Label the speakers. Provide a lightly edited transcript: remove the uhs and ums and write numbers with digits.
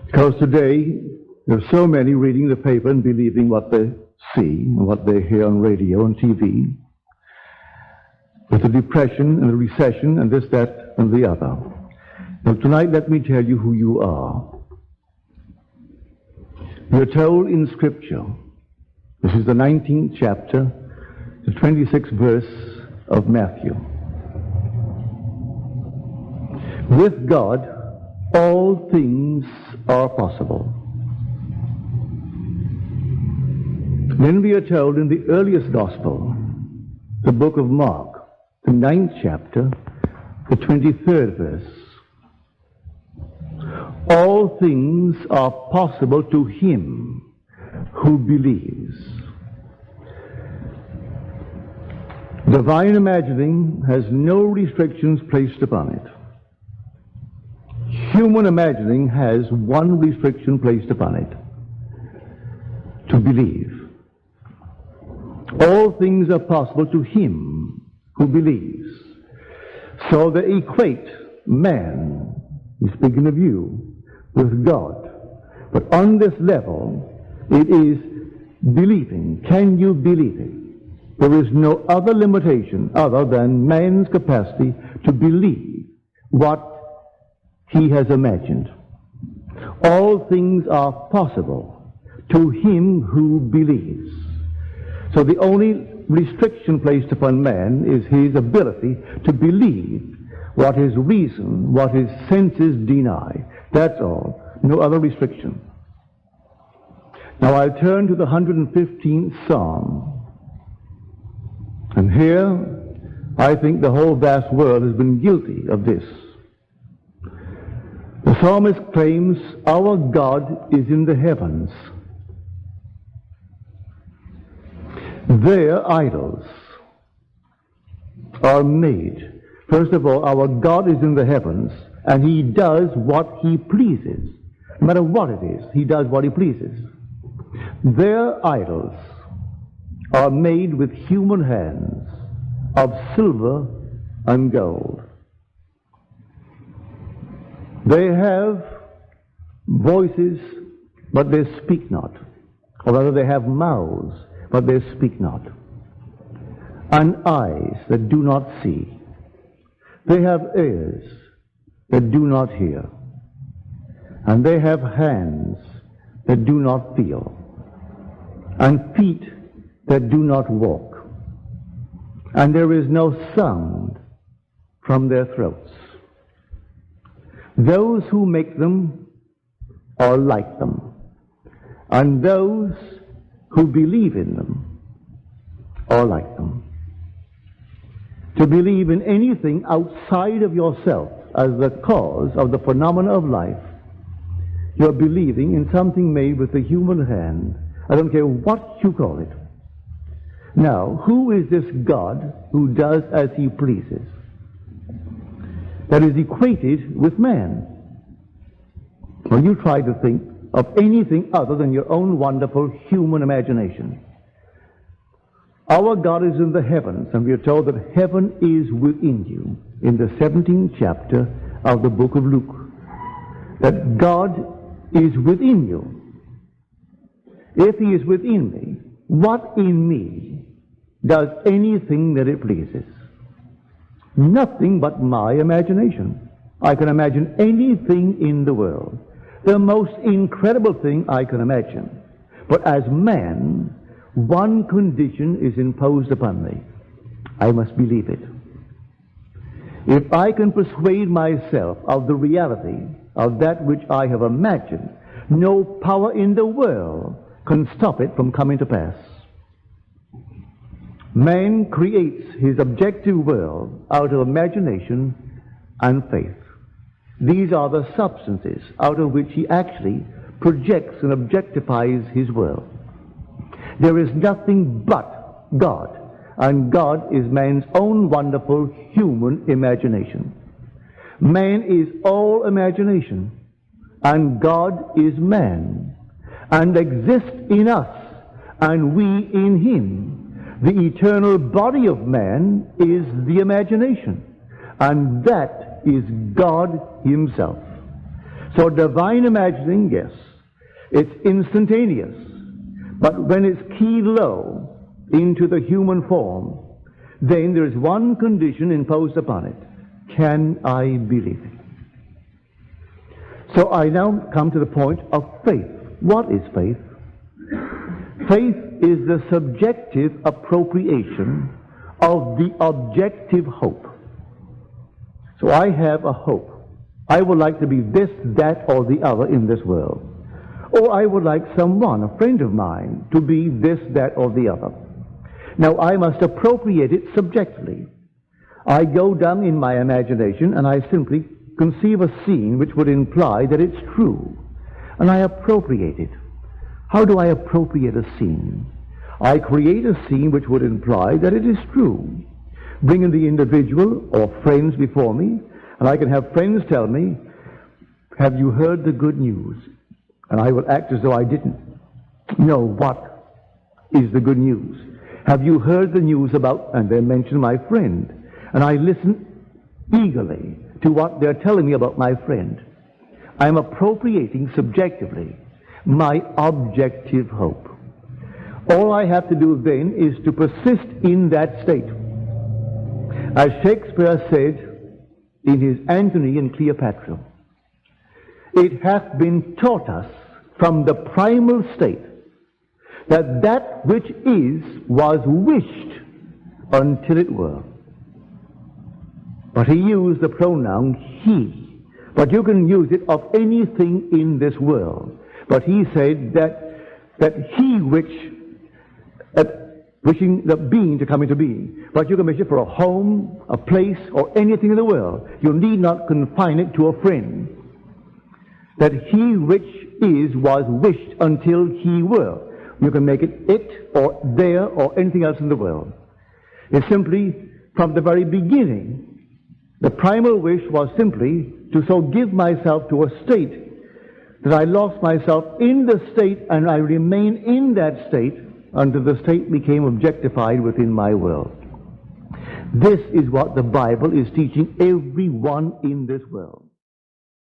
Speaker 1: Because today, there are so many reading the paper and believing what they see and what they hear on radio and TV, with the depression and the recession and this, that, and the other. Now tonight, let me tell you who you are. We are told in Scripture, this is the 19th chapter, the 26th verse of Matthew. With God, all things are possible. Then we are told in the earliest gospel, the book of Mark, the 9th chapter, the 23rd verse. All things are possible to him who believes. Divine imagining has no restrictions placed upon it. Human imagining has one restriction placed upon it: to believe. All things are possible to him who believes. So they equate man, he's speaking of you, with God. But on this level, it is believing. Can you believe it? There is no other limitation other than man's capacity to believe what he has imagined. All things are possible to him who believes. So the only restriction placed upon man is his ability to believe what his reason, what his senses deny. That's all. No other restriction. Now I'll turn to the 115th Psalm. And here, I think the whole vast world has been guilty of this. The psalmist claims, our God is in the heavens. Their idols are made. First of all, our God is in the heavens, and he does what he pleases. No matter what it is, he does what he pleases. Their idols are made with human hands of silver and gold. They have voices, but they speak not. Or rather, they have mouths, but they speak not. And eyes that do not see. They have ears that do not hear. And they have hands that do not feel. And feet that do not walk. And there is no sound from their throats. Those who make them are like them. And those who believe in them are like them. To believe in anything outside of yourself as the cause of the phenomena of life, you're believing in something made with the human hand. I don't care what you call it. Now, who is this God who does as he pleases? That is equated with man. Well, you try to think of anything other than your own wonderful human imagination. Our God is in the heavens, and we are told that heaven is within you in the 17th chapter of the book of Luke. That God is within you. If he is within me, what in me does anything that it pleases? Nothing but my imagination. I can imagine anything in the world. The most incredible thing I can imagine. But as man, one condition is imposed upon me. I must believe it. If I can persuade myself of the reality of that which I have imagined, no power in the world can stop it from coming to pass. Man creates his objective world out of imagination and faith. These are the substances out of which he actually projects and objectifies his world. There is nothing but God, and God is man's own wonderful human imagination. Man is all imagination, and God is man, and exists in us, and we in him. The eternal body of man is the imagination, and that is God himself. So divine imagining, yes, it's instantaneous. But when it's keyed low into the human form, then there is one condition imposed upon it. Can I believe it? So I now come to the point of faith. What is faith? Faith is the subjective appropriation of the objective hope. So I have a hope. I would like to be this, that, or the other in this world. Or I would like someone, a friend of mine, to be this, that, or the other. Now I must appropriate it subjectively. I go down in my imagination and I simply conceive a scene which would imply that it's true. And I appropriate it. How do I appropriate a scene? I create a scene which would imply that it is true. Bringing the individual or friends before me, and I can have friends tell me, have you heard the good news? And I will act as though I didn't know what is the good news. Have you heard the news about, and they mention my friend, and I listen eagerly to what they're telling me about my friend. I'm appropriating subjectively my objective hope. All I have to do then is to persist in that state. As Shakespeare said in his Antony and Cleopatra, it hath been taught us from the primal state that that which is was wished until it were. But he used the pronoun he. But you can use it of anything in this world. But he said that he which, wishing the being to come into being. But you can wish it for a home, a place, or anything in the world. You need not confine it to a friend. That he which is was wished until he were. You can make it or there or anything else in the world. It's simply from the very beginning. The primal wish was simply to so give myself to a state that I lost myself in the state and I remain in that state until the state became objectified within my world. This is what the Bible is teaching everyone in this world.